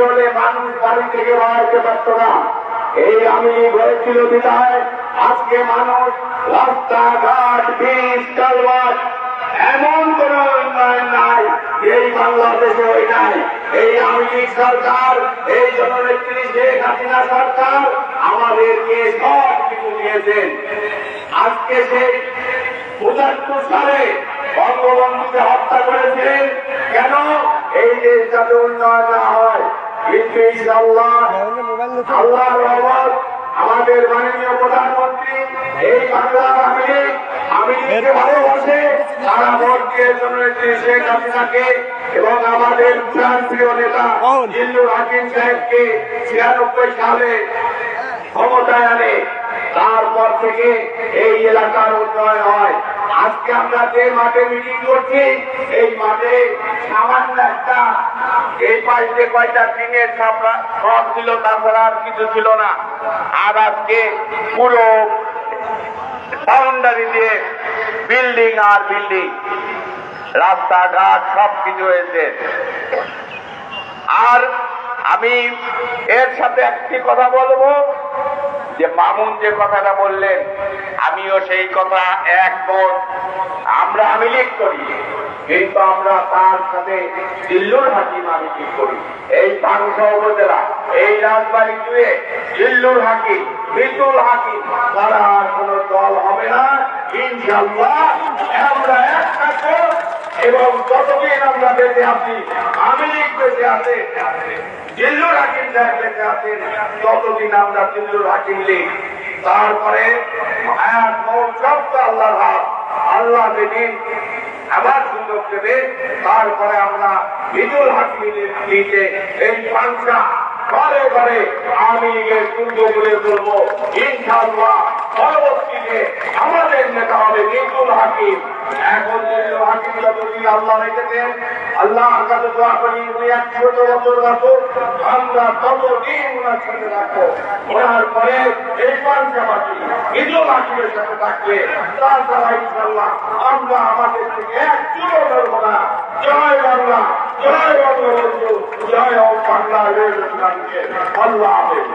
মানুষ বাড়ি থেকে বাড়াইতে পারত না। এই আমি হয়েছিল বিদায় আজকে মানুষ রাস্তাঘাট ব্রিজ কালভার্ট এমন কোন উন্নয়ন নাই এই বাংলাদেশে ওই নাই। এই আওয়ামী লীগ সরকার, এই জননেত্রী শেখ হাসিনা সরকার আমাদেরকে সব কিছু দিয়েছেন। আজকে সেই ৭৫ সালে বঙ্গবন্ধুকে হত্যা করেছিলেন কেন? এই দেশ যাতে উন্নয়ন না হয়। কিন্তু ইনশাআল্লাহ আল্লাহর রহমত আমাদের মাননীয় প্রধানমন্ত্রী এই বাংলার আওয়ামী লীগকে ভালোবাসে, তারা ভোট দিয়ে জননেত্রী শেখ হাসিনাকে এবং আমাদের প্রাণপ্রিয় নেতা জিল্লুর হাকিম সাহেবকে ৯৬ সালে ক্ষমতায় আনে। তারপর থেকে এই এলাকার উন্নয়ন হয়। আজকে আমরা যে মাঠে মিটিং করছি এই মাঠে সামান্য একটা এই পাশে কয়টা টিনের সব ছিল, তাছাড়া আর কিছু ছিল না। আর আজকে পুরো বাউন্ডারি দিয়ে বিল্ডিং আর বিল্ডিং, রাস্তাঘাট সবকিছু হয়েছে। আর আমি এর সাথে একটি কথা বলবো যে মামুন যে কথাটা বললেন আমিও সেই কথা একমত। আমরা আওয়ামী লীগ করি কিন্তু আমরা তার সাথে জিল্লুর হাকিম আওয়ামী লীগ করি। এই পাংশা উপজেলা এই রাজবাড়ী জুড়ে জিল্লুর হাকিম মৃদুল হাকিম তারা আর কোন দল হবে না। ইনশাআল্লাহ আমরা এক থাকবো এবং যতদিন আমরা বেঁচে আছি আওয়ামী লীগ বেঁচে আছে, জিল্লুর হাকিম সাহেব বেঁচে আছেন, ততদিন আমরা জিল্লুর হাকিম লীগ। তারপরে হায়াত মৌত সব তো আল্লাহর হাত। আল্লাহ যেদিন আবার সুযোগ দেবে তারপরে আমরা মৃদুল হাকিম লীগে এই পাংশা ঘরে ঘরে আওয়ামী লীগের দুর্গ বলে বলবো। ইনশাআল্লাহ পরবর্তীতে আমাদের নেতা হবে মৃদুল হাকিম। এখন জিল্লুর হাকিম যতদিন আল্লাহ রেখেছেন, আল্লাহর কাছে দোয়া করি উনি ১০০ বছর রাখুক, আমরা ততদিন ওনার সাথে রাখবো। ওনার পরে এই পাঞ্চাবাসী মৃদুল হাকিমের সাথে থাকবে। তাছাড়া ইনশাআল্লাহ আমরা আমাদের থেকে এক চুলো ধরবো না। জয় বাংলা, জয় বঙ্গবন্ধু, জয় বাংলা। আল্লাহ হাফেজ।